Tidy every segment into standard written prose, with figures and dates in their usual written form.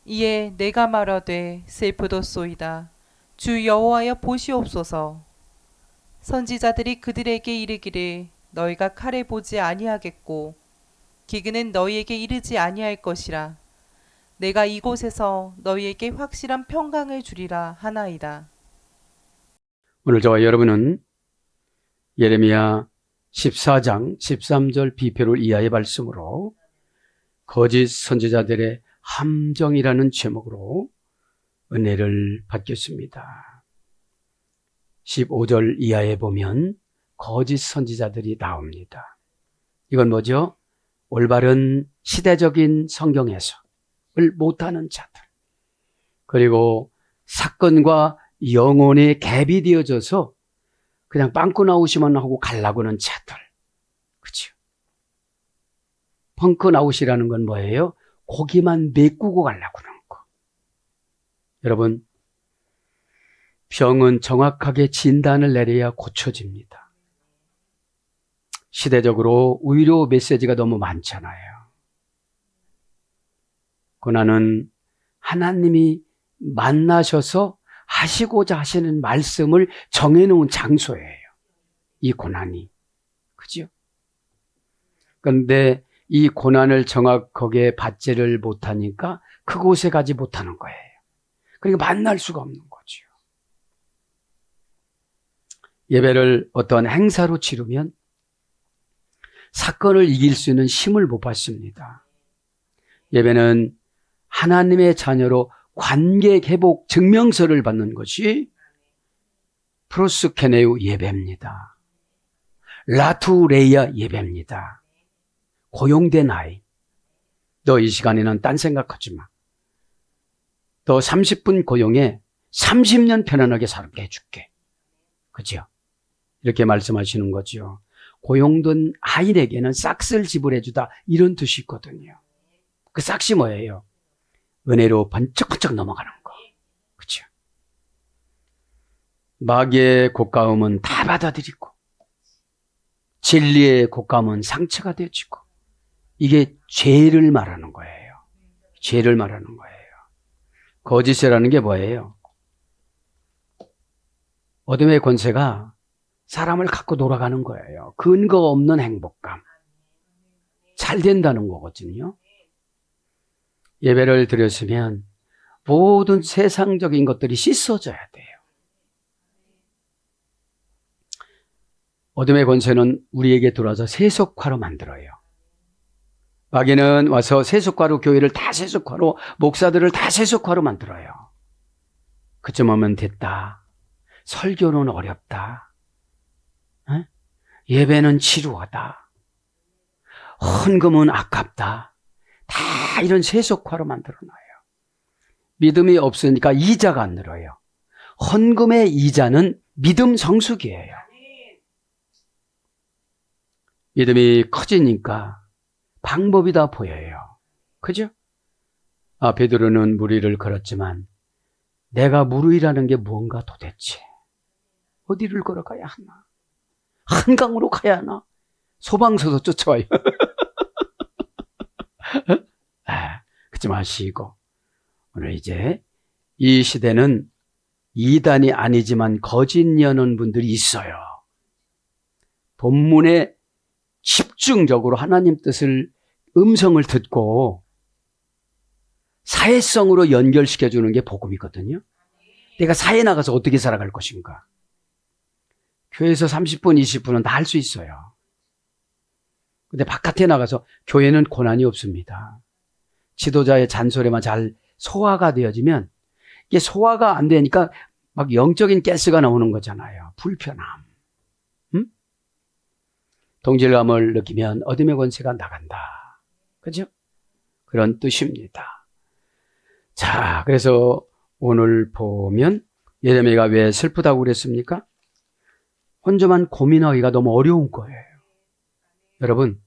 이에 내가 말하되 슬프도소이다. 주 여호와여 보시옵소서. 선지자들이 그들에게 이르기를 너희가 칼에 보지 아니하겠고 기근은 너희에게 이르지 아니할 것이라. 내가 이곳에서 너희에게 확실한 평강을 주리라 하나이다. 오늘 저와 여러분은 예레미야 14장 13절 비표를 이하의 말씀으로 거짓 선지자들의 함정이라는 제목으로 은혜를 받겠습니다. 15절 이하에 보면 거짓 선지자들이 나옵니다. 이건 뭐죠? 올바른 시대적인 성경 해석을 못하는 자들, 그리고 사건과 영혼의 갭이 되어져서 그냥 빵꾸 나오시만 하고 가려고 하는 자들. 그렇죠? 펑크 나오시라는 건 뭐예요? 고기만 메꾸고 가려고 하는 거. 여러분, 병은 정확하게 진단을 내려야 고쳐집니다. 시대적으로 의료 메시지가 너무 많잖아요. 고난은 하나님이 만나셔서 하시고자 하시는 말씀을 정해놓은 장소예요. 이 고난이. 그죠? 그런데 이 고난을 정확하게 받지를 못하니까 그곳에 가지 못하는 거예요. 그러니까 만날 수가 없는 거죠. 예배를 어떤 행사로 치르면 사건을 이길 수 있는 힘을 못 받습니다. 예배는 하나님의 자녀로 관계 회복 증명서를 받는 것이 프로스케네우 예배입니다. 라투레이아 예배입니다. 고용된 아이. 너 이 시간에는 딴 생각하지 마. 너 30분 고용에 30년 편안하게 살게 해줄게. 그죠? 이렇게 말씀하시는 거죠. 고용된 아이에게는 싹스를 지불해주다 이런 뜻이 있거든요. 그 싹시 뭐예요? 은혜로 번쩍번쩍 넘어가는 거. 그렇죠? 마귀의 고가움은 다 받아들이고 진리의 고가움은 상처가 되어지고 이게 죄를 말하는 거예요. 죄를 말하는 거예요. 거짓이라는 게 뭐예요? 어둠의 권세가 사람을 갖고 돌아가는 거예요. 근거 없는 행복감. 잘 된다는 거거든요. 예배를 드렸으면 모든 세상적인 것들이 씻어져야 돼요. 어둠의 권세는 우리에게 들어와서 세속화로 만들어요. 마귀는 와서 세속화로 교회를 다 세속화로, 목사들을 다 세속화로 만들어요. 그쯤 하면 됐다. 설교는 어렵다. 예배는 지루하다. 헌금은 아깝다. 다 이런 세속화로 만들어놔요. 믿음이 없으니까 이자가 안 늘어요. 헌금의 이자는 믿음 성숙이에요. 믿음이 커지니까 방법이 다 보여요. 그죠? 베드로는 무리를 걸었지만 내가 무리라는 게 뭔가 도대체 어디를 걸어가야 하나? 한강으로 가야 하나? 소방서도 쫓아와요. 그러지 마시고 오늘 이제 이 시대는 이단이 아니지만 거짓 여는 분들이 있어요. 본문에 집중적으로 하나님 뜻을 음성을 듣고 사회성으로 연결시켜주는 게 복음이거든요. 내가 사회에 나가서 어떻게 살아갈 것인가? 교회에서 30분, 20분은 다 할 수 있어요. 근데 바깥에 나가서 교회는 고난이 없습니다. 지도자의 잔소리만 잘 소화가 되어지면 이게 소화가 안 되니까 막 영적인 가스가 나오는 거잖아요. 불편함. 동질감을 느끼면 어둠의 권세가 나간다. 그죠? 그런 뜻입니다. 자, 그래서 오늘 보면 예레미야가 왜 슬프다고 그랬습니까? 혼자만 고민하기가 너무 어려운 거예요. 여러분,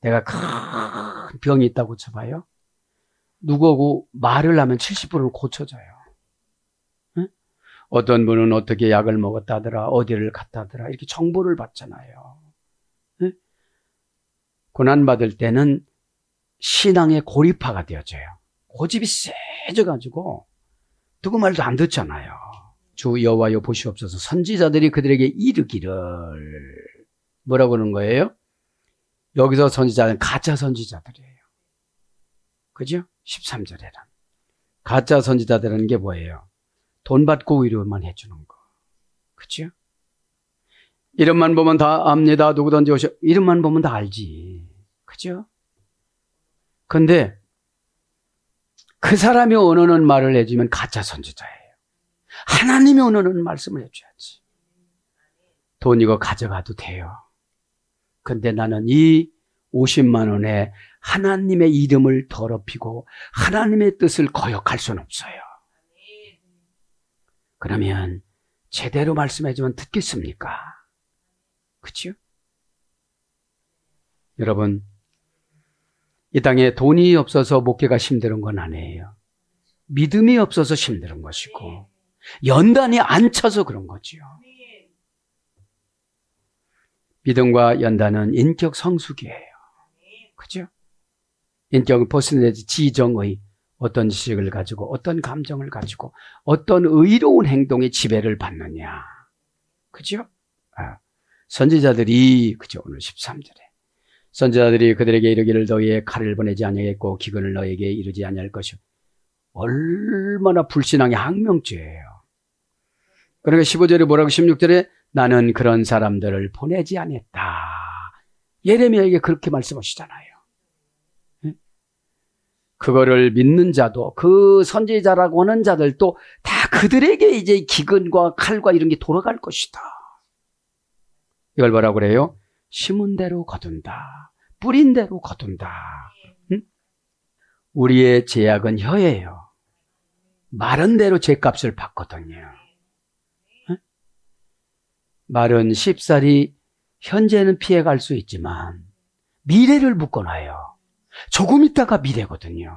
내가 큰 병이 있다고 쳐봐요. 누구하고 말을 하면 70%는 고쳐져요. 응? 어떤 분은 어떻게 약을 먹었다더라, 어디를 갔다더라, 이렇게 정보를 받잖아요. 응? 고난받을 때는 신앙의 고립화가 되어져요. 고집이 세져가지고 누구 말도 안 듣잖아요. 주 여호와여 보시옵소서. 선지자들이 그들에게 이르기를 뭐라고 그러는 거예요? 여기서 선지자는 가짜 선지자들이에요. 그죠? 13절에는 가짜 선지자들이라는 게 뭐예요? 돈 받고 위로만 해주는 거. 그죠? 이름만 보면 다 압니다. 누구든지 오셔. 이름만 보면 다 알지. 그죠? 근데 그 사람이 원하는 말을 해주면 가짜 선지자예요. 하나님이 원하는 말씀을 해줘야지. 돈 이거 가져가도 돼요. 근데 나는 이 50만 원에 하나님의 이름을 더럽히고 하나님의 뜻을 거역할 수는 없어요. 그러면 제대로 말씀해주면 듣겠습니까? 그렇죠? 여러분, 이 땅에 돈이 없어서 목회가 힘든 건 아니에요. 믿음이 없어서 힘든 것이고 연단이 안 쳐서 그런 거지요. 믿음과 연단은 인격 성숙이에요. 그죠? 인격은 퍼센테이지 지정의 어떤 지식을 가지고 어떤 감정을 가지고 어떤 의로운 행동의 지배를 받느냐. 그죠? 선지자들이 그죠? 오늘 13절에 선지자들이 그들에게 이르기를 너희의 칼을 보내지 아니하겠고 기근을 너희에게 이르지 아니할 것이요. 얼마나 불신앙의 항명죄예요. 그러니까 15절에 뭐라고 16절에 나는 그런 사람들을 보내지 않았다. 예레미야에게 그렇게 말씀하시잖아요. 그거를 믿는 자도 그 선지자라고 하는 자들도 다 그들에게 이제 기근과 칼과 이런 게 돌아갈 것이다. 이걸 뭐라고 그래요? 심은 대로 거둔다. 뿌린 대로 거둔다. 응? 우리의 제약은 혀예요. 마른 대로 죄값을 받거든요. 응? 말은 쉽사리 현재는 피해갈 수 있지만 미래를 묶어놔요. 조금 있다가 미래거든요.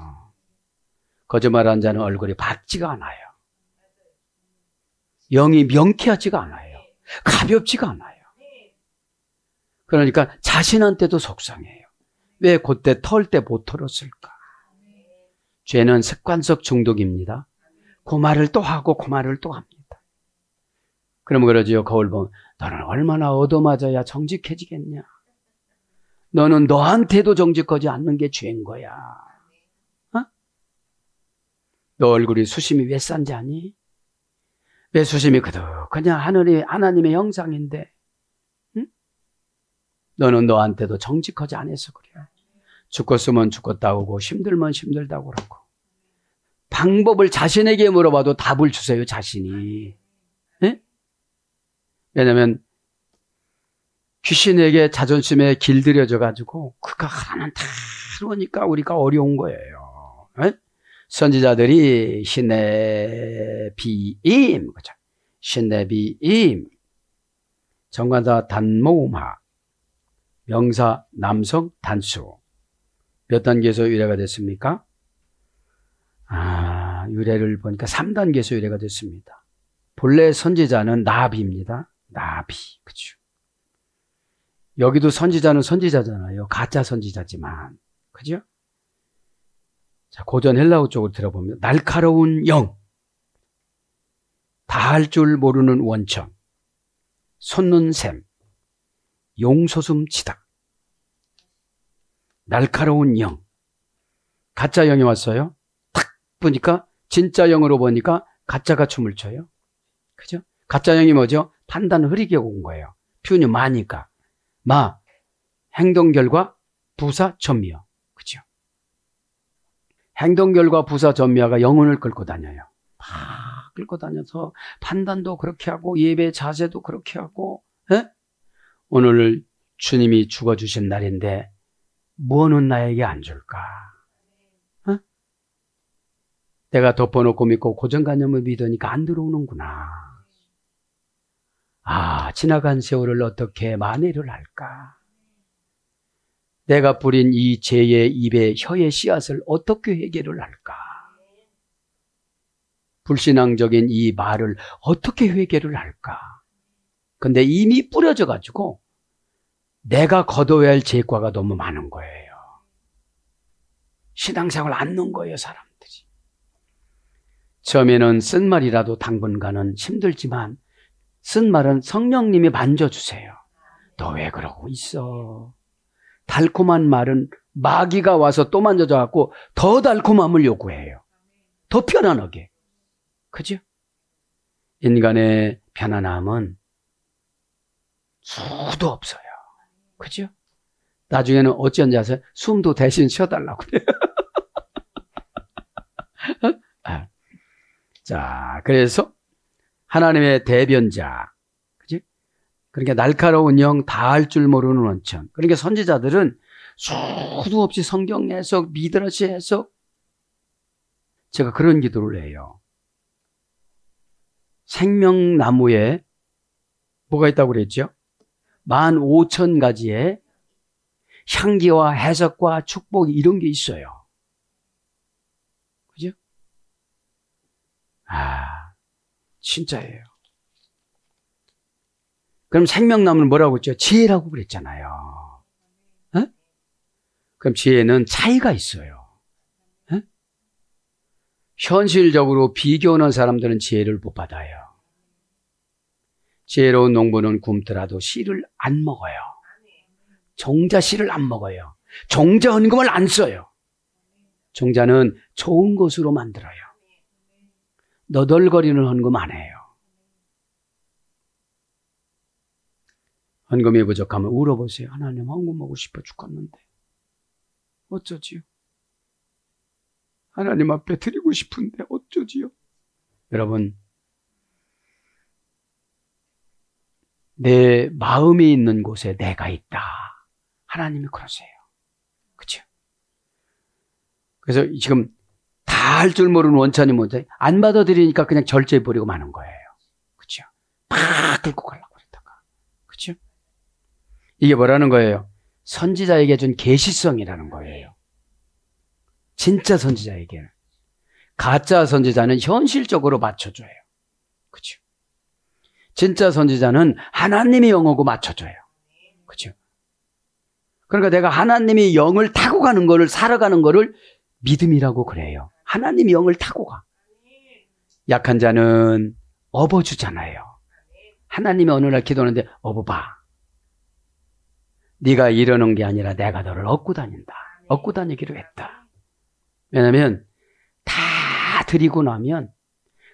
거짓말하는 자는 얼굴이 밝지가 않아요. 영이 명쾌하지가 않아요. 가볍지가 않아요. 그러니까 자신한테도 속상해요. 왜 그때 털 때 못 털었을까? 죄는 습관적 중독입니다. 그 말을 또 하고 그 말을 또 합니다. 그러면 그러지요. 거울 보면 너는 얼마나 얻어맞아야 정직해지겠냐? 너는 너한테도 정직하지 않는 게 죄인 거야. 어? 너 얼굴이 수심이 왜 싼지 아니? 왜 수심이 그냥 하나님의 형상인데 응? 너는 너한테도 정직하지 않아서 그래. 죽었으면 죽었다고 하고 힘들면 힘들다고 그러고 방법을 자신에게 물어봐도 답을 주세요. 자신이. 네? 왜냐하면 귀신에게 자존심에 길들여져 가지고 그가 하나는 다 그러니까 우리가 어려운 거예요. 네? 선지자들이 시내비임, 그죠? 시내비임, 정관사 단모음하, 명사 남성 단수. 몇 단계에서 유래가 됐습니까? 유래를 보니까 3단계에서 유래가 됐습니다. 본래 선지자는 나비입니다. 나비, 그죠? 여기도 선지자는 선지자잖아요. 가짜 선지자지만. 그죠? 자, 고전 헬라어 쪽으로 들어보면 날카로운 영, 다 할 줄 모르는 원천, 솟는 샘, 용솟음치다. 날카로운 영. 가짜 영이 왔어요. 탁 보니까 진짜 영으로 보니까 가짜가 춤을 춰요. 그죠? 가짜 영이 뭐죠? 판단을 흐리게 온 거예요. 표현이 마니까. 행동 결과 부사 전미어. 그죠? 행동 결과 부사 전미어가 영혼을 끌고 다녀요. 막 끌고 다녀서 판단도 그렇게 하고 예배 자세도 그렇게 하고. 에? 오늘 주님이 죽어주신 날인데 뭐는 나에게 안 줄까? 어? 내가 덮어놓고 믿고 고정관념을 믿으니까 안 들어오는구나. 지나간 세월을 어떻게 만회를 할까? 내가 뿌린 이 죄의 입에 혀의 씨앗을 어떻게 해결을 할까? 불신앙적인 이 말을 어떻게 해결을 할까? 근데 이미 뿌려져 가지고 내가 거둬야 할 죄과가 너무 많은 거예요. 신앙생활 안 넣은 거예요, 사람들이. 처음에는 쓴 말이라도 당분간은 힘들지만 쓴 말은 성령님이 만져주세요. 너 왜 그러고 있어? 달콤한 말은 마귀가 와서 또 만져줘갖고 더 달콤함을 요구해요. 더 편안하게. 그죠? 인간의 편안함은 수도 없어요. 그죠? 나중에는 어찌한지 아세요? 숨도 대신 쉬어달라고 그래요. 자, 그래서 하나님의 대변자, 그지? 그러니까 날카로운 영 다 할 줄 모르는 원천. 그러니까 선지자들은 수도 없이 성경 해석, 미드라시 해석. 제가 그런 기도를 해요. 생명나무에 뭐가 있다고 그랬죠? 15,000가지의 향기와 해석과 축복 이런 게 있어요. 그죠? 진짜예요. 그럼 생명나무는 뭐라고 했죠? 지혜라고 그랬잖아요. 에? 그럼 지혜는 차이가 있어요. 에? 현실적으로 비교하는 사람들은 지혜를 못 받아요. 지혜로운 농부는 굶더라도 씨를 안 먹어요. 종자 씨를 안 먹어요. 종자 헌금을 안 써요. 종자는 좋은 것으로 만들어요. 너덜거리는 헌금 안 해요. 헌금이 부족하면 울어보세요. 하나님, 헌금 먹고 싶어 죽겠는데 어쩌지요? 하나님 앞에 드리고 싶은데 어쩌지요? 여러분, 내 마음이 있는 곳에 내가 있다. 하나님이 그러세요. 그렇죠? 그래서 지금 다 할 줄 모르는 원천이 뭔지 안 받아들이니까 그냥 절제해버리고 마는 거예요. 그렇죠? 팍 긁고 가려고 그랬다가. 그렇죠? 이게 뭐라는 거예요? 선지자에게 준 계시성이라는 거예요. 진짜 선지자에게. 가짜 선지자는 현실적으로 맞춰줘요. 그렇죠? 진짜 선지자는 하나님의 영하고 맞춰줘요. 그렇죠? 그러니까 내가 하나님의 영을 타고 가는 거를, 살아가는 거를 믿음이라고 그래요. 하나님의 영을 타고 가. 약한 자는 업어주잖아요. 하나님이 어느 날 기도하는데 업어봐. 네가 이러는 게 아니라 내가 너를 업고 다닌다. 업고 다니기로 했다. 왜냐하면 다 드리고 나면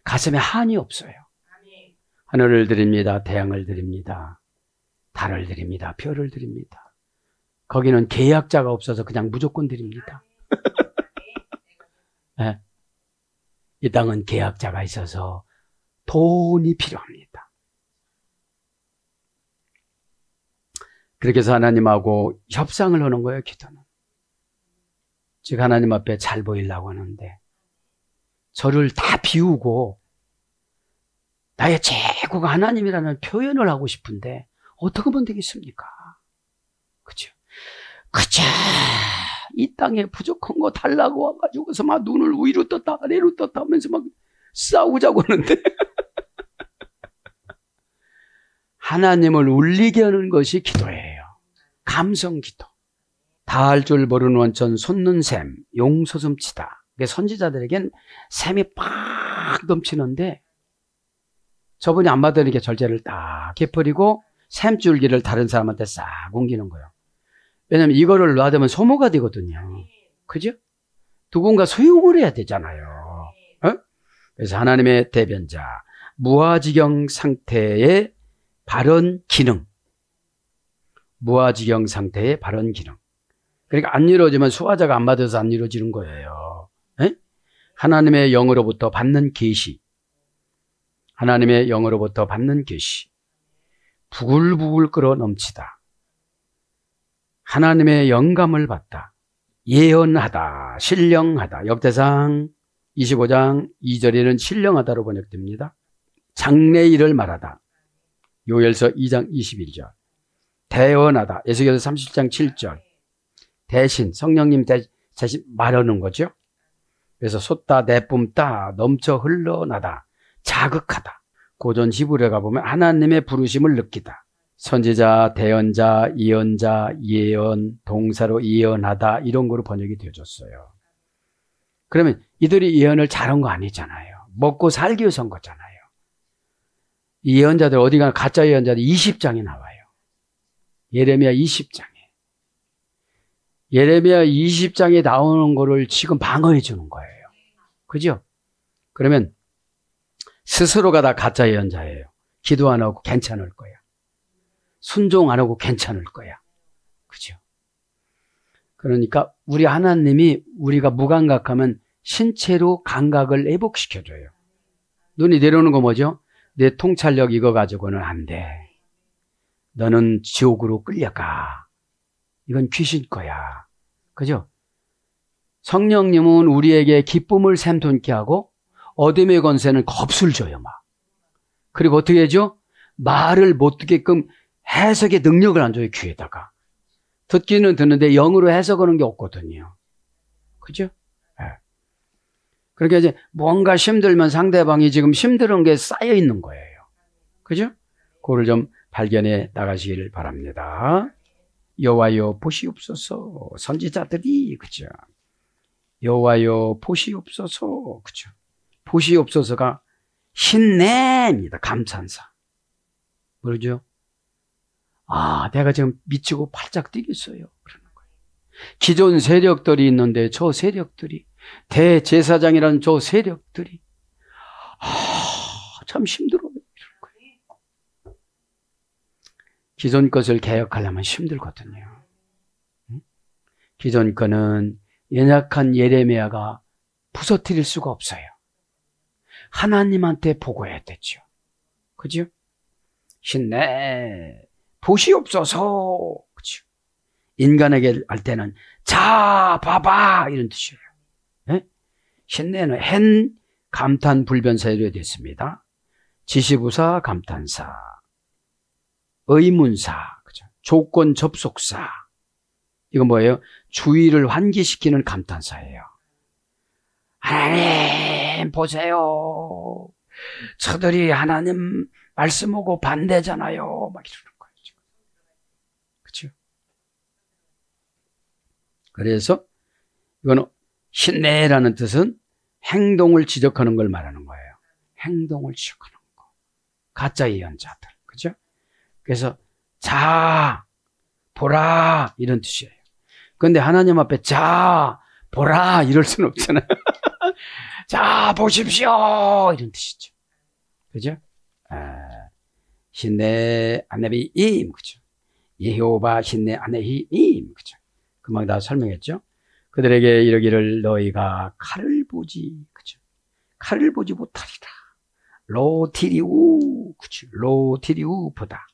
가슴에 한이 없어요. 하늘을 드립니다. 태양을 드립니다. 달을 드립니다. 별을 드립니다. 거기는 계약자가 없어서 그냥 무조건 드립니다. 네. 이 땅은 계약자가 있어서 돈이 필요합니다. 그렇게 해서 하나님하고 협상을 하는 거예요, 기도는. 즉 하나님 앞에 잘 보이려고 하는데 저를 다 비우고 나의 최고가 하나님이라는 표현을 하고 싶은데 어떻게 하면 되겠습니까? 그죠? 그죠? 이 땅에 부족한 거 달라고 와가지고서 막 눈을 위로 떴다 아래로 떴다 하면서 막 싸우자고 하는데 하나님을 울리게 하는 것이 기도예요. 감성 기도. 다 할 줄 모르는 원천 솟는 샘, 용솟음치다. 선지자들에겐 샘이 팍 넘치는데 저분이 안 받으니까 절제를 딱 해버리고 샘줄기를 다른 사람한테 싹 옮기는 거예요. 왜냐하면 이거를 놔두면 소모가 되거든요. 그죠? 누군가 소용을 해야 되잖아요. 어? 그래서 하나님의 대변자, 무아지경 상태의 발언 기능. 무아지경 상태의 발언 기능. 그러니까 안 이루어지면 수화자가 안 받아서 안 이루어지는 거예요. 에? 하나님의 영으로부터 받는 계시. 하나님의 영으로부터 받는 계시. 부글부글 끓어 넘치다. 하나님의 영감을 받다. 예언하다. 신령하다. 역대상 25장 2절에는 신령하다로 번역됩니다. 장래일을 말하다. 요엘서 2장 21절. 대언하다. 에스겔서 37장 7절. 대신 성령님 대신 말하는 거죠. 그래서 솟다 내뿜다 넘쳐 흘러나다 자극하다. 고전 히브리에 가보면 하나님의 부르심을 느끼다. 선지자, 대언자, 예언자, 예언, 동사로 예언하다 이런 거로 번역이 되어졌어요. 그러면 이들이 예언을 잘한 거 아니잖아요. 먹고 살기 위해서 한 거잖아요. 이 예언자들 어디 가나 가짜 예언자들 20장이 나와요. 예레미야 20장에. 예레미야 20장에 나오는 거를 지금 방어해 주는 거예요. 그죠? 그러면 스스로가 다 가짜 예언자예요. 기도 안 하고 괜찮을 거야. 순종 안 하고 괜찮을 거야. 그죠? 그러니까 우리 하나님이 우리가 무감각하면 신체로 감각을 회복시켜줘요. 눈이 내려오는 거 뭐죠? 내 통찰력 이거 가지고는 안 돼. 너는 지옥으로 끌려가. 이건 귀신 거야. 그죠? 성령님은 우리에게 기쁨을 샘솟게 하고 어둠의 권세는 겁술 줘요, 막. 그리고 어떻게 해줘? 말을 못 듣게끔 해석의 능력을 안 줘요, 귀에다가. 듣기는 듣는데 영으로 해석하는 게 없거든요. 그죠? 네. 그러니까 이제 뭔가 힘들면 상대방이 지금 힘든 게 쌓여 있는 거예요. 그죠? 그거를 좀 발견해 나가시길 바랍니다. 여호와여 보시옵소서. 선지자들이, 그죠? 여호와여 보시옵소서. 그죠? 보시옵소서가 신내입니다. 감탄사. 모르죠? 아, 내가 지금 미치고 팔짝 뛰겠어요. 그러는 거예요. 기존 세력들이 있는데 저 세력들이, 대제사장이라는 저 세력들이, 참 힘들어요. 이러는 거예요. 기존 것을 개혁하려면 힘들거든요. 기존 거는 연약한 예레미야가 부서뜨릴 수가 없어요. 하나님한테 보고해야 되죠. 그죠? 신내 보시옵소서. 그죠? 인간에게 할 때는 자 봐봐 이런 뜻이에요. 네? 신내는 hen 감탄 불변사로 됐습니다. 지시부사 감탄사, 의문사, 그죠? 조건 접속사. 이건 뭐예요? 주의를 환기시키는 감탄사예요. 하나님 보세요. 저들이 하나님 말씀하고 반대잖아요. 막 이러는 거예요. 그렇죠? 그래서 이거는 신내라는 뜻은 행동을 지적하는 걸 말하는 거예요. 행동을 지적하는 거. 가짜 예언자들. 그죠? 그래서 자, 보라 이런 뜻이에요. 그런데 하나님 앞에 자, 보라 이럴 수는 없잖아요. 자, 보십시오 이런 뜻이죠. 그죠? 신내 아내비임, 그죠? 여호와 신내 아내히임, 그죠? 금방 다 설명했죠? 그들에게 이르기를 너희가 칼을 보지, 그죠? 칼을 보지 못하리라. 로티리우, 그죠? 로티리우 보다.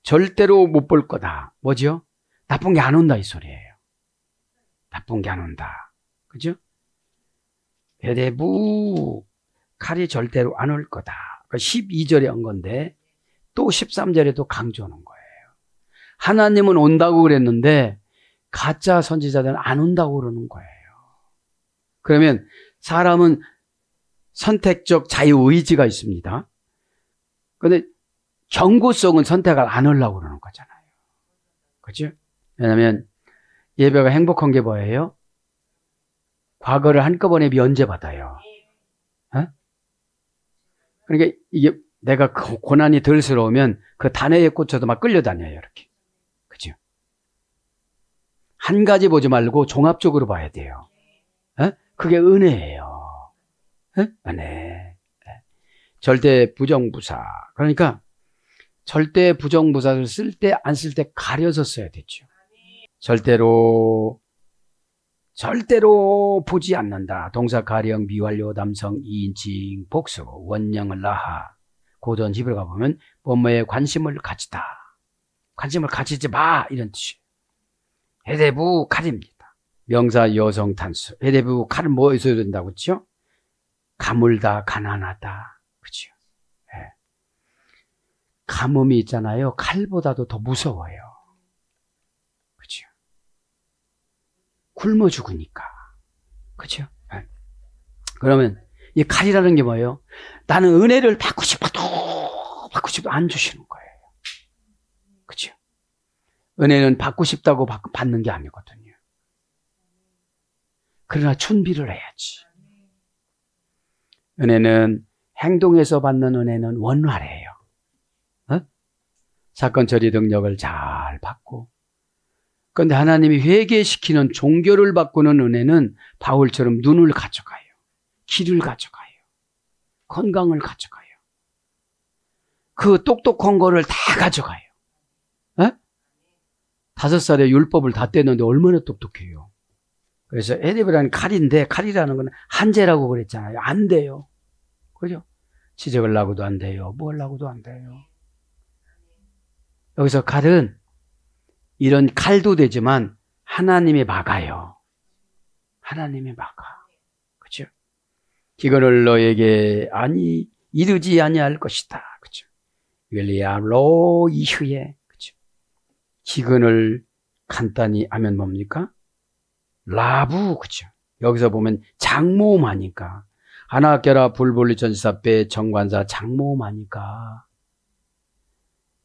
절대로 못 볼 거다. 뭐죠? 나쁜 게 안 온다 이 소리예요. 나쁜 게 안 온다. 그죠? 베데부 칼이 절대로 안 올 거다. 12절에 한 건데 또 13절에도 강조하는 거예요. 하나님은 온다고 그랬는데 가짜 선지자들은 안 온다고 그러는 거예요. 그러면 사람은 선택적 자유의지가 있습니다. 그런데 경고성은 선택을 안 하려고 그러는 거잖아요. 그죠? 왜냐하면 예배가 행복한 게 뭐예요? 과거를 한꺼번에 면제받아요. 어? 그러니까 이게 내가 고난이 덜스러우면 그 단어에 꽂혀도 막 끌려다녀요. 이렇게. 그죠? 한 가지 보지 말고 종합적으로 봐야 돼요. 어? 그게 은혜예요. 어? 은혜. 절대 부정부사. 그러니까 절대 부정부사를 쓸 때 안 쓸 때 가려서 써야 되죠. 절대로 보지 않는다. 동사 가령 미완료 담성 이인칭 복수 원형을 나하 고전 히브리 가보면 뭐뭐에 관심을 가지다. 관심을 가지지 마 이런 뜻이에요. 헤데부 칼입니다. 명사 여성 단수. 헤데부 칼은 뭐 있어야 된다고 그렇죠? 가물다 가난하다. 그렇죠? 네. 가뭄이 있잖아요. 칼보다도 더 무서워요. 그렇죠? 굶어 죽으니까. 그렇죠? 네. 그러면 이 칼이라는 게 뭐예요? 나는 은혜를 받고 싶어도 안 주시는 거예요. 그렇죠? 은혜는 받고 싶다고 받는 게 아니거든요. 그러나 준비를 해야지. 은혜는 행동에서 받는 은혜는 원활해요. 사건 처리 능력을 잘 받고. 그런데 하나님이 회개시키는 종교를 바꾸는 은혜는 바울처럼 눈을 가져가요. 길을 가져가요. 건강을 가져가요. 그 똑똑한 거를 다 가져가요. 5살에 율법을 다 떼는데 얼마나 똑똑해요. 그래서 에디브라는 칼인데, 칼이라는 건 한재라고 그랬잖아요. 안 돼요. 그죠? 지적을 하고도 안 돼요. 뭘 하고도 안 돼요. 여기서 칼은 이런 칼도 되지만 하나님이 막아요. 하나님이 막아. 그죠? 기근을 너에게 이르지 아니할 것이다. 그죠? 윌리아로 이후에, 그죠? 기근을 간단히 하면 뭡니까? 라부, 그죠? 여기서 보면 장모음하니까. 하나께라 불불리 전지사 배 정관사 장모음하니까.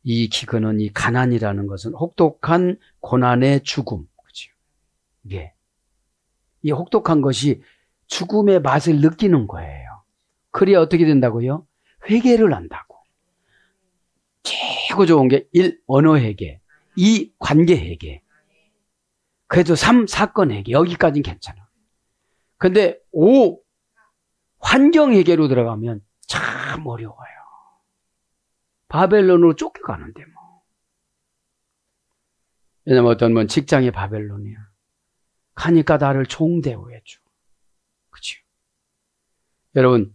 이 기근은, 이 가난이라는 것은 혹독한 고난의 죽음, 그죠? 예. 이 혹독한 것이 죽음의 맛을 느끼는 거예요. 그래야 어떻게 된다고요? 회개를 한다고. 최고 좋은 게 1. 언어 회개, 2. 관계 회개, 그래도 3. 사건 회개. 여기까지는 괜찮아. 근데 5. 환경 회개로 들어가면 참 어려워요. 바벨론으로 쫓겨가는데 뭐. 왜냐면 어떤 분 직장이 바벨론이야. 가니까 나를 종대우해줘. 그치? 여러분,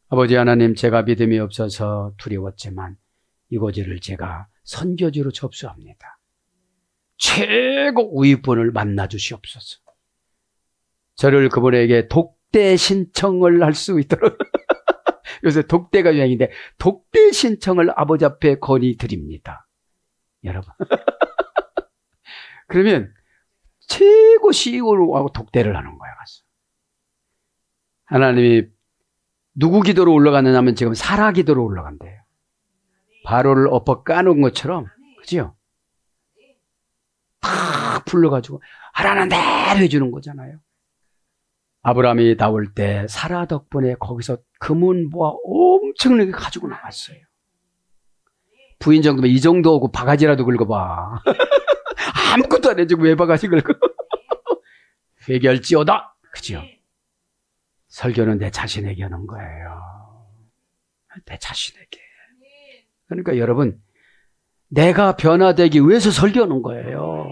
아버지 하나님, 제가 믿음이 없어서 두려웠지만 이곳을 제가 선교지로 접수합니다. 최고 우익분을 만나 주시옵소서. 저를 그분에게 독대 신청을 할 수 있도록 요새 독대가 유행인데 독대 신청을 아버지 앞에 건의드립니다. 여러분. 그러면 최고 CEO로 하고 독대를 하는 거야. 가서. 하나님이 누구 기도로 올라가느냐 하면 지금 사라 기도로 올라간대요. 바로를 엎어 까놓은 것처럼. 그죠? 다 불러가지고 하라는 대로 해주는 거잖아요. 아브라함이 나올 때 사라 덕분에 거기서 금은보화 엄청나게 가지고 나왔어요. 부인 정도면 이 정도 하고 바가지라도 긁어봐. 아무것도 안 해주고 왜 바가지 긁어? 회개할지어다. 그죠? 설교는 내 자신에게 하는 거예요. 내 자신에게. 그러니까 여러분, 내가 변화되기 위해서 설교하는 거예요.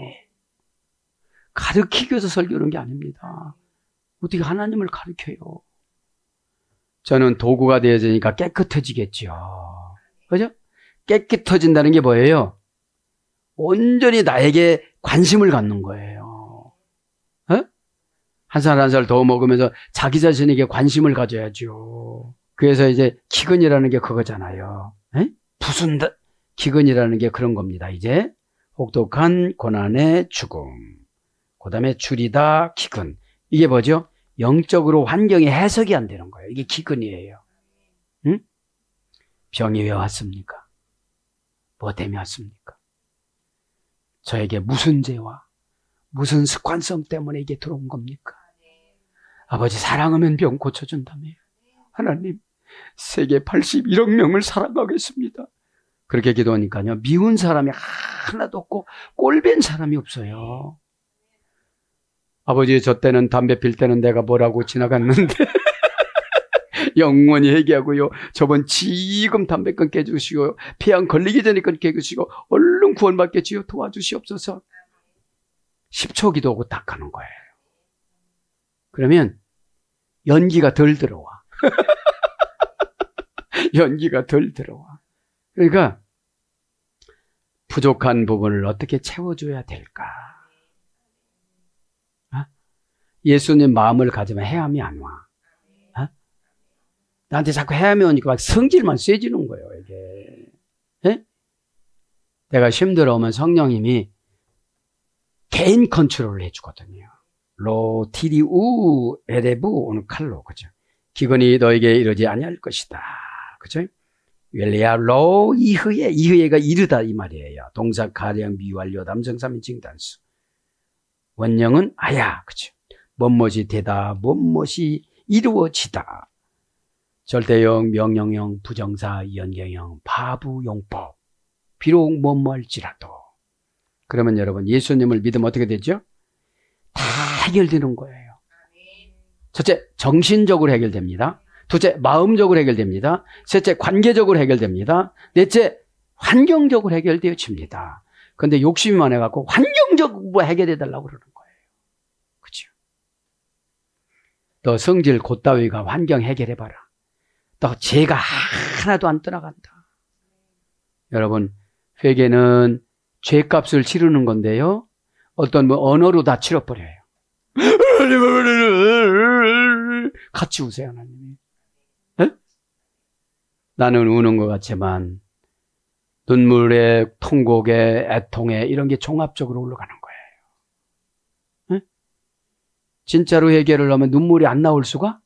가르치기 위해서 설교하는 게 아닙니다. 어떻게 하나님을 가르쳐요? 저는 도구가 되어지니까 깨끗해지겠죠. 그죠? 깨끗해진다는 게 뭐예요? 온전히 나에게 관심을 갖는 거예요. 한 살 한 살 더 먹으면서 자기 자신에게 관심을 가져야죠. 그래서 이제 기근이라는 게 그거잖아요. 부순다. 기근이라는 게 그런 겁니다. 이제 혹독한 고난의 죽음. 그 다음에 줄이다 기근. 이게 뭐죠? 영적으로 환경이 해석이 안 되는 거예요. 이게 기근이에요. 응? 병이 왜 왔습니까? 뭐 때문에 왔습니까? 저에게 무슨 죄와 무슨 습관성 때문에 이게 들어온 겁니까? 아버지 사랑하면 병 고쳐준다며. 하나님 세계 81억 명을 사랑하겠습니다. 그렇게 기도하니까요. 미운 사람이 하나도 없고 꼴뵌 사람이 없어요. 아버지 저 때는 담배 필 때는 내가 뭐라고 지나갔는데 영원히 회개하고요. 저번 지금 담배 끊게 해주시고 폐암 걸리기 전에 끊게 해주시고 얼른 구원받게 주여 도와주시옵소서. 10초 기도하고 딱 가는 거예요. 그러면 연기가 덜 들어와. 연기가 덜 들어와. 그러니까 부족한 부분을 어떻게 채워줘야 될까? 예수님 마음을 가지면 해함이 안 와. 나한테 자꾸 해함이 오니까 막 성질만 세지는 거예요, 이게. 내가 힘들어오면 성령님이 개인 컨트롤을 해주거든요. 로, 티리, 우, 에레부, 오는 칼로, 그죠? 기근이 너에게 이르지 아니할 것이다. 그죠? 웰리아, 로, 이흐예가 이르다, 이 말이에요. 동사, 가령, 미완료, 남정사면 징단수. 원형은 아야, 그죠? 뭐뭇이 되다, 뭐뭇이 이루어지다. 절대형, 명령형, 부정사, 연경형, 바부용법. 비록 뭐할지라도. 그러면 여러분 예수님을 믿으면 어떻게 되죠? 다 해결되는 거예요. 첫째, 정신적으로 해결됩니다. 둘째, 마음적으로 해결됩니다. 셋째, 관계적으로 해결됩니다. 넷째, 환경적으로 해결되어집니다. 그런데 욕심이 많아갖고 환경적으로 해결해달라고 그러는 거예요. 그렇죠? 너 성질 곧따위가 환경 해결해봐라. 너 죄가 하나도 안 떠나간다. 여러분, 회개는 죄값을 치르는 건데요. 어떤 언어로 다 치러버려요. 같이 우세요, 하나님이. 네? 나는 우는 것 같지만 눈물에, 통곡에, 애통에 이런 게 종합적으로 올라가는 거예요. 네? 진짜로 해결을 하면 눈물이 안 나올 수가?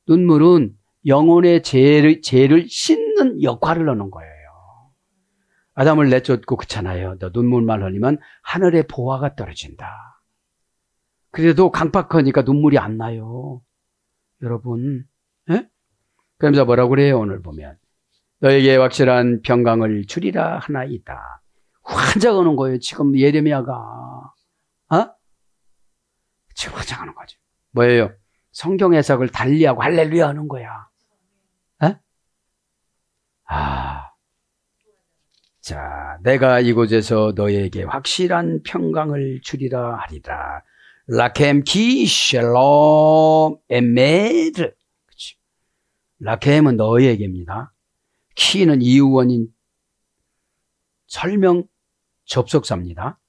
눈물은 영혼의 죄를 씻는 역할을 하는 거예요. 아담을 내쫓고 그렇잖아요. 너 눈물만 흘리면 하늘의 보화가 떨어진다. 그래도 강팍하니까 눈물이 안 나요. 여러분. 예? 그러면서 뭐라고 그래요? 오늘 보면. 너에게 확실한 평강을 주리라 하나이다. 환장하는 거예요. 지금 예레미야가. 어? 지금 환장하는 거죠. 뭐예요? 성경 해석을 달리하고 할렐루야 하는 거야. 예? 자, 내가 이곳에서 너에게 확실한 평강을 주리라 하리라. 라켐 키 샬롬 에메르. 그치? 라켐은 너에게입니다. 키는 이유원인 설명 접속사입니다.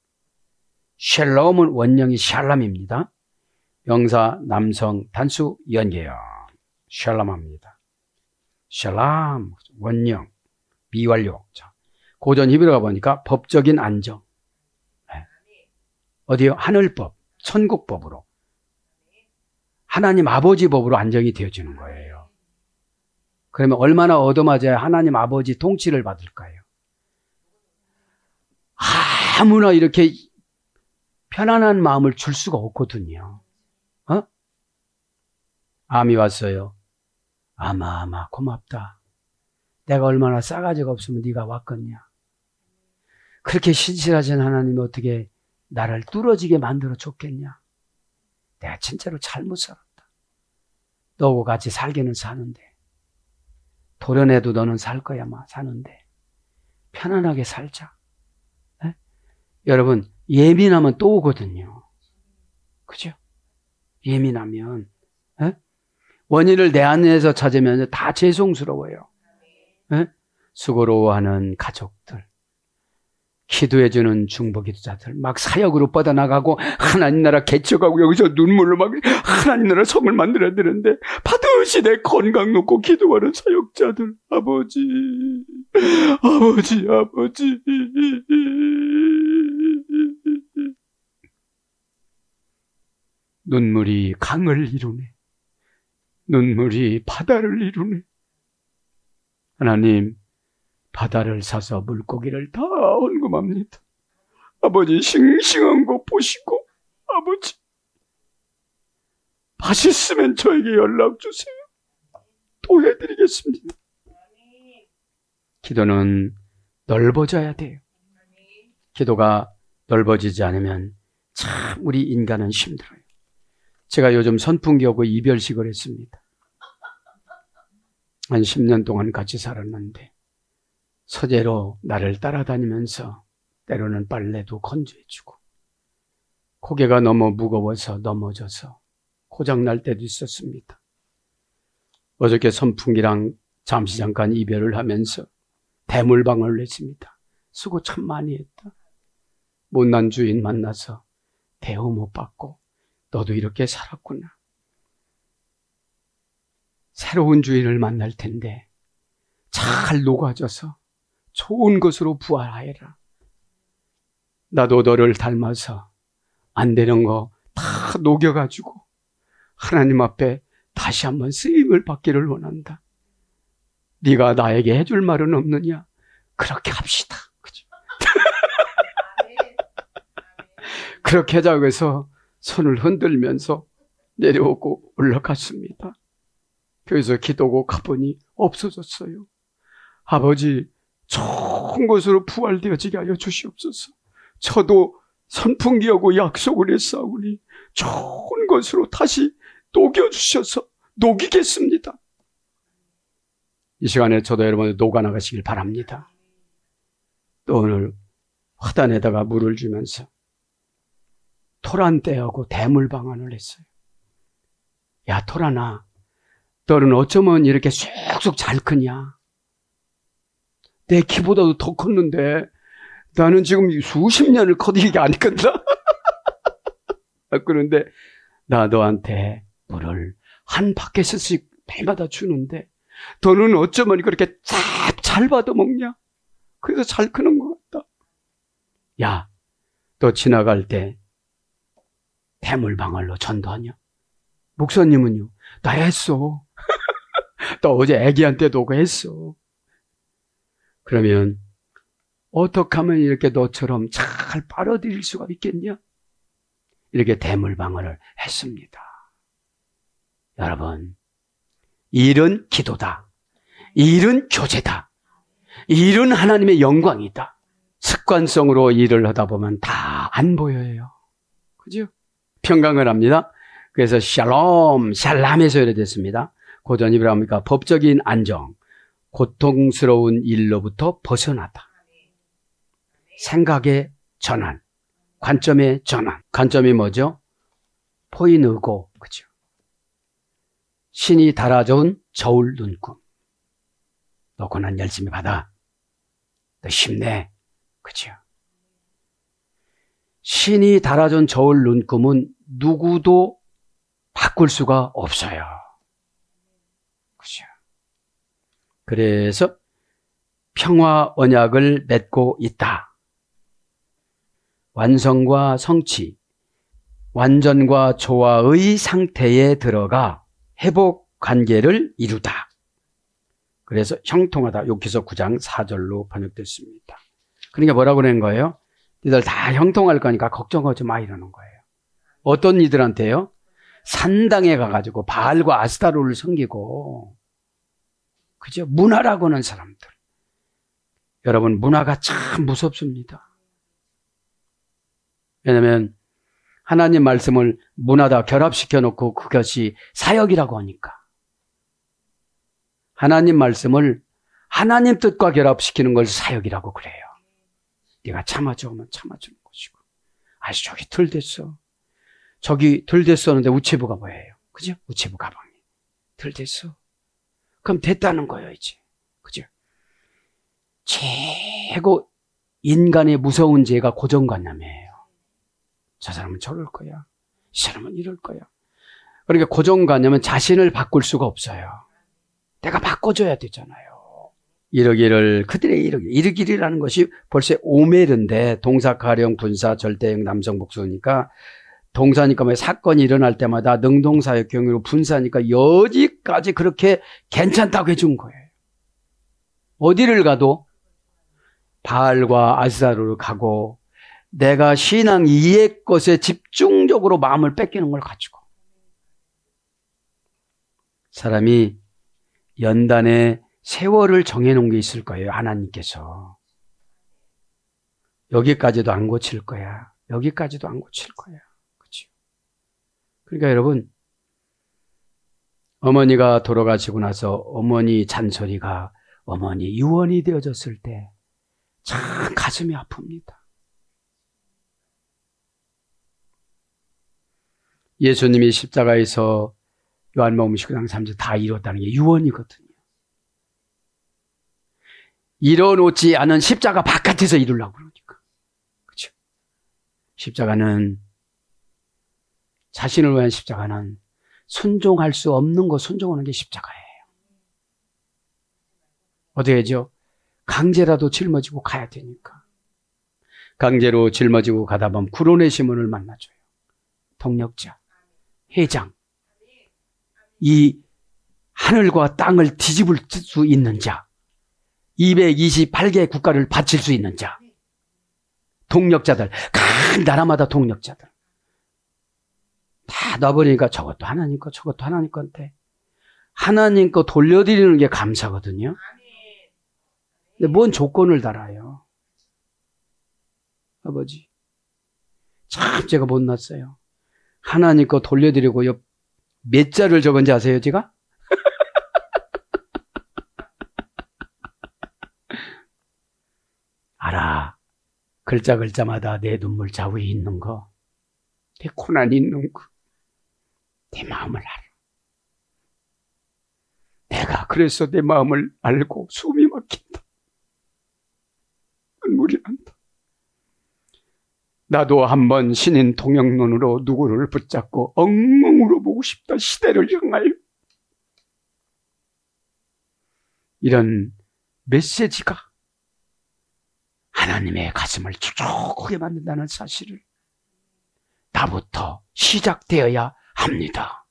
샬롬은 원형이 샬람입니다. 명사 남성 단수 연계형. 샬람합니다. 샬람 원형 미완료. 자, 고전 히브리가 보니까 법적인 안정. 네. 어디요? 하늘법, 천국법으로. 하나님 아버지 법으로 안정이 되어지는 거예요. 그러면 얼마나 얻어맞아야 하나님 아버지 통치를 받을까요? 아무나 이렇게 편안한 마음을 줄 수가 없거든요. 어? 암이 왔어요. 아마 고맙다. 내가 얼마나 싸가지가 없으면 네가 왔겠냐. 그렇게 신실하신 하나님이 어떻게 나를 뚫어지게 만들어 줬겠냐. 내가 진짜로 잘못 살았다. 너하고 같이 살기는 사는데 도련해도 너는 살 거야 사는데 편안하게 살자. 네? 여러분 예민하면 또 오거든요. 그죠? 예민하면 네? 원인을 내 안에서 찾으면 다 죄송스러워요. 네? 수고로워하는 가족들, 기도해주는 중보기도자들, 막 사역으로 뻗어나가고 하나님 나라 개척하고 여기서 눈물로 막 하나님 나라 성을 만들어야 되는데 반드시 내 건강 놓고 기도하는 사역자들, 아버지. 눈물이 강을 이루네. 눈물이 바다를 이루네. 하나님, 바다를 사서 물고기를 다 헌금합니다. 아버지, 싱싱한 거 보시고, 아버지, 맛있으면 저에게 연락 주세요. 또 해드리겠습니다. 기도는 넓어져야 돼요. 기도가 넓어지지 않으면 참 우리 인간은 힘들어요. 제가 요즘 선풍기하고 이별식을 했습니다. 한 10년 동안 같이 살았는데 서재로 나를 따라다니면서 때로는 빨래도 건조해주고 고개가 너무 무거워서 넘어져서 고장날 때도 있었습니다. 어저께 선풍기랑 잠시 잠깐 이별을 하면서 대물방을 냈습니다. 수고 참 많이 했다. 못난 주인 만나서 대우 못 받고 너도 이렇게 살았구나. 새로운 주인을 만날 텐데 잘 녹아져서 좋은 것으로 부활하여라. 나도 너를 닮아서 안 되는 거 다 녹여가지고 하나님 앞에 다시 한번 쓰임을 받기를 원한다. 네가 나에게 해줄 말은 없느냐? 그렇게 합시다. 그죠? 그렇게 하자고 해서 손을 흔들면서 내려오고 올라갔습니다. 그래서 기도고 가보니 없어졌어요. 아버지, 좋은 곳으로 부활되어지게 하여 주시옵소서. 저도 선풍기하고 약속을 했사오니 좋은 것으로 다시 녹여주셔서 녹이겠습니다. 이 시간에 저도 여러분들 녹아나가시길 바랍니다. 또 오늘 화단에다가 물을 주면서 토란대하고 대물방언을 했어요. 야, 토란아, 너는 어쩌면 이렇게 쑥쑥 잘 크냐? 내 키보다도 더 컸는데 나는 지금 수십 년을 커디게 안 큰다. 그런데 나 너한테 물을 한 바켓씩 매마다 주는데 너는 어쩌면 그렇게 잘 받아먹냐? 그래서 잘 크는 것 같다. 야, 너 지나갈 때 대물방울로 전도하냐? 목사님은요? 나 했어. 너 어제 애기한테도 오고 했어. 그러면 어떻게 하면 이렇게 너처럼 잘 빨아들일 수가 있겠냐? 이렇게 대물방언을 했습니다. 여러분, 일은 기도다. 일은 교제다. 일은 하나님의 영광이다. 습관성으로 일을 하다 보면 다 안 보여요. 그죠? 평강을 합니다. 그래서 샬롬, 샬람에서 이래됐습니다. 고전 이브라합니까? 법적인 안정, 고통스러운 일로부터 벗어나다. 생각의 전환, 관점의 전환. 관점이 뭐죠? 포인의고, 그죠? 신이 달아준 저울 눈금. 너 고난 열심히 받아. 너 힘내. 그죠? 신이 달아준 저울 눈금은 누구도 바꿀 수가 없어요. 그죠? 그래서 평화 언약을 맺고 있다. 완성과 성취, 완전과 조화의 상태에 들어가 회복 관계를 이루다. 그래서 형통하다. 욕기서 9장 4절로 번역됐습니다. 그러니까 뭐라고 그러는 거예요? 니들 다 형통할 거니까 걱정하지 마 이러는 거예요. 어떤 이들한테요? 산당에 가가지고 바알과 아스타로를 섬기고, 그죠? 문화라고 하는 사람들. 여러분, 문화가 참 무섭습니다. 왜냐하면 하나님 말씀을 문화다 결합시켜 놓고 그것이 사역이라고 하니까. 하나님 말씀을 하나님 뜻과 결합시키는 걸 사역이라고 그래요. 네가 참아주면 참아주는 것이고. 아주 저기 덜 됐어. 저기 덜 됐었는데 우체부가 뭐예요? 그죠? 우체부 가방이 덜 됐어. 그럼 됐다는 거예요, 이제. 그죠? 최고 인간의 무서운 죄가 고정관념이에요. 저 사람은 저럴 거야. 이 사람은 이럴 거야. 그러니까 고정관념은 자신을 바꿀 수가 없어요. 내가 바꿔줘야 되잖아요. 이러기를, 그들의 이르기리라는 것이 벌써 오멜인데, 동사, 가령, 분사, 절대형, 남성, 복수니까, 동사니까 뭐 사건이 일어날 때마다 능동사역 경우로 분사니까 여기까지 그렇게 괜찮다고 해준 거예요. 어디를 가도 바알과 아스타로를 가고 내가 신앙 이해 것에 집중적으로 마음을 뺏기는 걸 가지고 사람이 연단에 세월을 정해놓은 게 있을 거예요. 하나님께서. 여기까지도 안 고칠 거야. 여기까지도 안 고칠 거야. 그렇죠? 그러니까 여러분, 어머니가 돌아가시고 나서 어머니 잔소리가 어머니 유언이 되어졌을 때 참 가슴이 아픕니다. 예수님이 십자가에서 요한복음 19장 3절 다 이뤘다는 게 유언이거든요. 이뤄놓지 않은 십자가 바깥에서 이루려고 그러니까. 그렇죠? 십자가는, 자신을 위한 십자가는 순종할 수 없는 거 순종하는 게 십자가예요. 어떻게 하죠? 강제라도 짊어지고 가야 되니까. 강제로 짊어지고 가다 보면 구론의 시몬을 만나줘요. 동력자, 회장. 이 하늘과 땅을 뒤집을 수 있는 자. 228개 국가를 바칠 수 있는 자. 동력자들. 각 나라마다 동력자들. 다 놔버리니까 저것도 하나님 거, 저것도 하나님 건데. 하나님 거 돌려드리는 게 감사거든요. 근데 뭔 조건을 달아요. 아버지, 참 제가 못났어요. 하나님 거 돌려드리고요. 몇 자를 적은지 아세요, 제가? 알아. 글자 글자마다 내 눈물 자국이 있는 거, 내 고난이 있는 거, 내 마음을 알아. 내가 그래서 내 마음을 알고 숨이 막힌다. 눈물이 난다. 나도 한번 신인 통역론으로 누구를 붙잡고 엉엉 울어보고 싶다. 시대를 향하여. 이런 메시지가 하나님의 가슴을 촉촉하게 만든다는 사실을 나부터 시작되어야 합니다.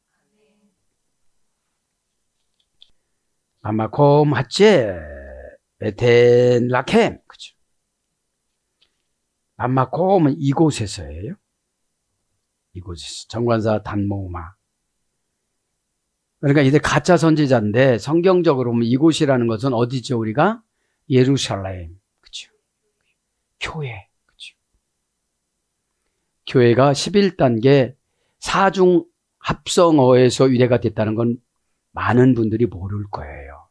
아마콤 핫제 에텐 라켐, 그죠? 아마콤은 이곳에서예요. 이곳에서 정관사 단모마. 그러니까 이들 가짜 선지자인데 성경적으로 보면 이곳이라는 것은 어디죠? 우리가 예루살렘, 그죠? 교회, 그죠? 교회가 11단계 사중 합성어에서 유래가 됐다는 건 많은 분들이 모를 거예요.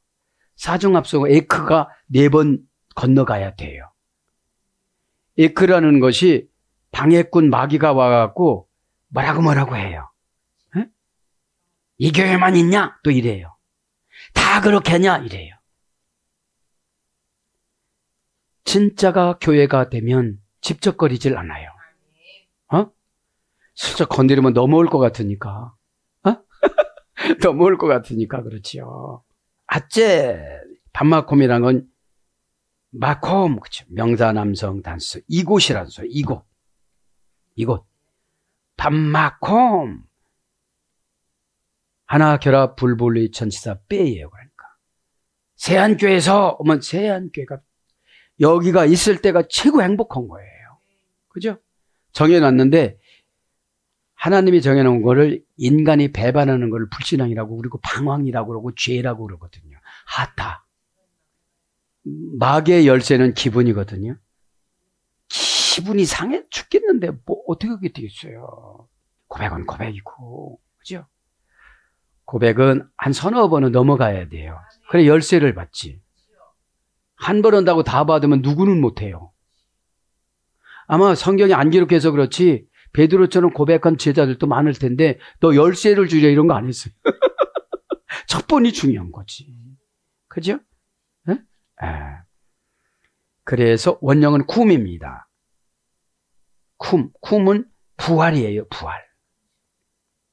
사중 합성어 에크가 4번 건너가야 돼요. 에크라는 것이 방해꾼 마귀가 와갖고 뭐라고 해요. 에? 이 교회만 있냐? 또 이래요. 다 그렇게 하냐? 이래요. 진짜가 교회가 되면 집적거리질 않아요. 슬쩍 건드리면 넘어올 것 같으니까. 넘어올 것 같으니까 그렇지요. 아째 반마콤이란 건 마콤, 그렇죠. 명사 남성 단수 이곳이라는 소리. 이곳 반마콤 하나 결합 불불리 천지사 빼예요. 그러니까 세안교회에서 오면 세안교회가 여기가 있을 때가 최고 행복한 거예요. 그죠? 정해놨는데 하나님이 정해놓은 거를 인간이 배반하는 거를 불신앙이라고 그러고 방황이라고 그러고 죄라고 그러거든요. 하타. 마귀의 열쇠는 기분이거든요. 기분이 상해 죽겠는데 뭐 어떻게 그게 되겠어요. 고백은 고백이고, 그죠? 고백은 한 서너 번은 넘어가야 돼요. 그래 열쇠를 받지. 한 번 한다고 다 받으면 누구는 못해요. 아마 성경이 안 기록해서 그렇지 베드로처럼 고백한 제자들도 많을 텐데 너 열쇠를 주려 이런 거 안 했어요. 첫 번이 중요한 거지. 그죠? 네? 그래서 원형은 쿰입니다. 쿰은 부활이에요. 부활.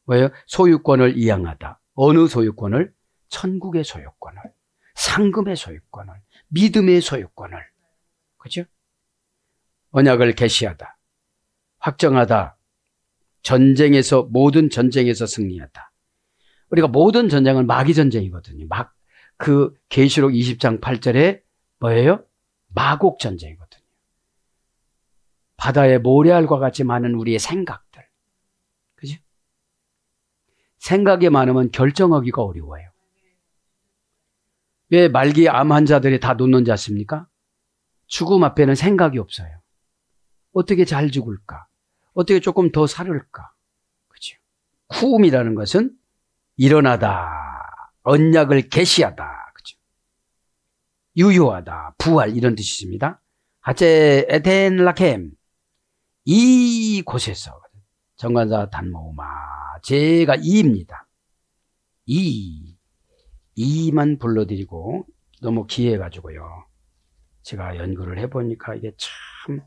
왜요? 소유권을 이양하다. 어느 소유권을? 천국의 소유권을, 상금의 소유권을, 믿음의 소유권을. 그죠? 언약을 계시하다. 확정하다. 전쟁에서, 모든 전쟁에서 승리하다. 우리가 모든 전쟁은 마귀 전쟁이거든요. 그 계시록 20장 8절에 뭐예요? 마곡 전쟁이거든요. 바다의 모래알과 같이 많은 우리의 생각들. 그죠? 생각이 많으면 결정하기가 어려워요. 왜 말기 암 환자들이 다 놓는 자십니까? 죽음 앞에는 생각이 없어요. 어떻게 잘 죽을까? 어떻게 조금 더 살을까? 그죠? 쿠움이라는 것은 일어나다, 언약을 계시하다, 그죠? 유효하다, 부활 이런 뜻입니다. 하체 에텐 라켐 이곳에서 정관사 단모마 제가 이입니다. 이만 불러드리고 너무 귀해가지고요. 제가 연구를 해보니까 이게 참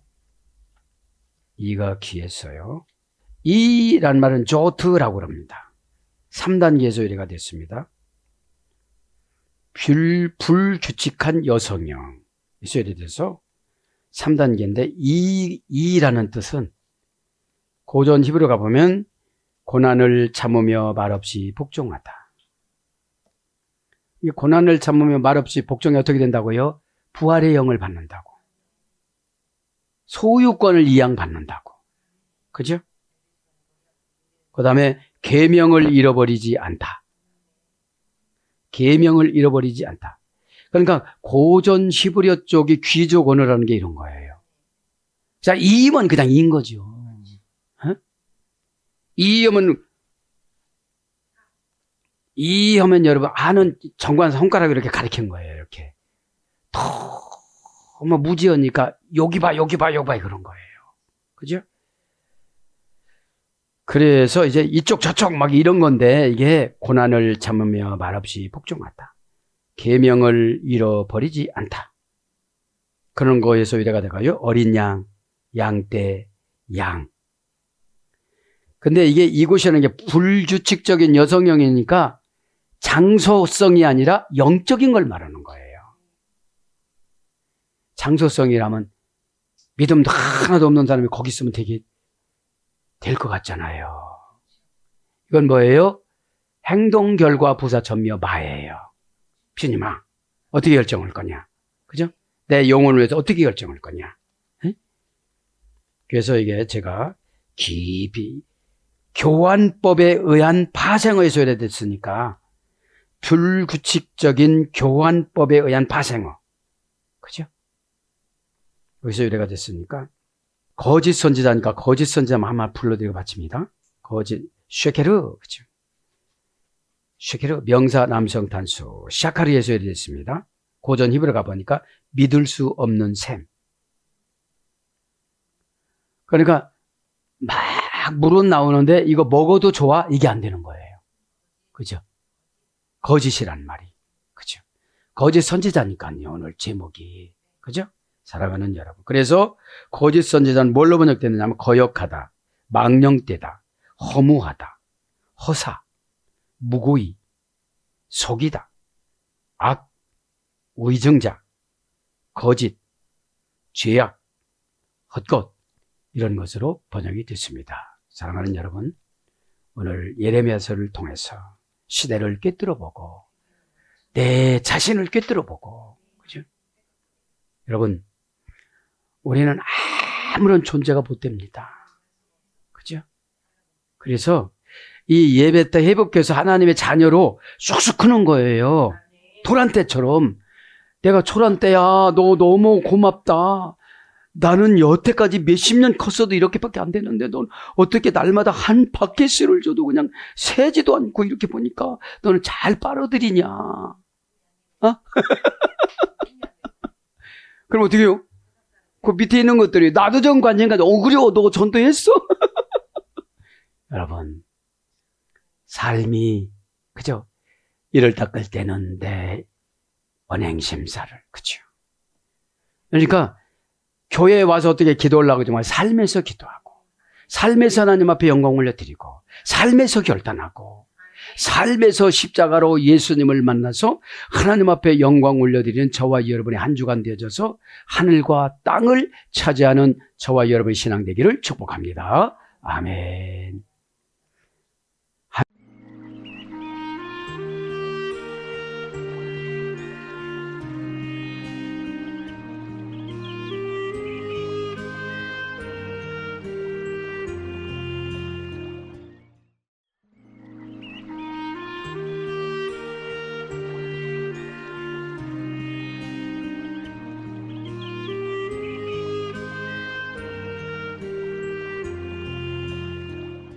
이가 귀했어요. 이란 말은 조트라고 합니다. 3단계에서 유래가 됐습니다. 불규칙한 여성형 에서 유래돼서 3단계인데 이라는 뜻은 고전 히브리어 가보면 고난을 참으며 말없이 복종하다. 이 고난을 참으며 말없이 복종이 어떻게 된다고요? 부활의 영을 받는다고. 소유권을 이양받는다고. 그죠? 그 다음에 계명을 잃어버리지 않다. 계명을 잃어버리지 않다. 그러니까 고전 히브리어 쪽이 귀족 언어라는 게 이런 거예요. 자, 이임은 그냥 이인 거죠. 어? 이하면 여러분 아는 정관 손가락을 이렇게 가리킨 거예요. 이렇게 너무 무지하니까 여기 봐 그런 거예요. 그죠? 그래서 이제 이쪽 저쪽 막 이런 건데 이게 고난을 참으며 말없이 복종하다. 계명을 잃어버리지 않다. 그런 거에서 이래가 될까요? 어린 양, 양떼, 양. 근데 이게 이곳이라는 게 불규칙적인 여성형이니까 장소성이 아니라 영적인 걸 말하는 거예요. 장소성이라면 믿음도 하나도 없는 사람이 거기 있으면 되게 될 것 같잖아요. 이건 뭐예요? 행동, 결과, 부사, 전미어, 마예요. 주님아, 어떻게 결정할 거냐? 그죠? 내 영혼을 위해서 어떻게 결정할 거냐? 에? 그래서 이게 제가 깊이 교환법에 의한 파생어에 소개됐으니까 불규칙적인 교환법에 의한 파생어. 그죠? 여기서 유래가 됐으니까 거짓 선지자니까 거짓 선지자 한번 불러드리고 바칩니다. 거짓 쉐케르, 그죠? 쉐케르 명사 남성 단수 샤카리에서 유래됐습니다. 고전 히브리 가보니까 믿을 수 없는 셈. 그러니까 막 물은 나오는데 이거 먹어도 좋아? 이게 안 되는 거예요. 그죠? 거짓이란 말이. 그죠? 거짓 선지자니까요. 오늘 제목이. 그죠? 사랑하는 여러분. 그래서 거짓 선지자는 뭘로 번역되느냐면 거역하다, 망령되다, 허무하다, 허사, 무고의, 속이다, 악, 의정자, 거짓, 죄악, 헛것 이런 것으로 번역이 됐습니다. 사랑하는 여러분, 오늘 예레미야서를 통해서 시대를 꿰뚫어보고 내 자신을 꿰뚫어보고, 그죠? 여러분, 우리는 아무런 존재가 못 됩니다. 그죠? 그래서 이 예배 때 회복해서 하나님의 자녀로 쑥쑥 크는 거예요. 토란대처럼. 내가 초란대야, 너 너무 고맙다. 나는 여태까지 몇십 년 컸어도 이렇게밖에 안 되는데 넌 어떻게 날마다 한 바켓을 줘도 그냥 세지도 않고 이렇게 보니까 너는 잘 빨아들이냐. 어? 그럼 어떻게 해요? 그 밑에 있는 것들이 나도 좀 관심 가지고 그래 너 전도했어? 여러분, 삶이 그죠? 이를 닦을 때는 내 언행심사를, 그죠? 그러니까 교회에 와서 어떻게 기도하려고 하지만 삶에서 기도하고, 삶에서 하나님 앞에 영광 올려드리고, 삶에서 결단하고, 삶에서 십자가로 예수님을 만나서 하나님 앞에 영광 올려드리는 저와 여러분의 한 주간 되어져서 하늘과 땅을 차지하는 저와 여러분의 신앙 되기를 축복합니다. 아멘.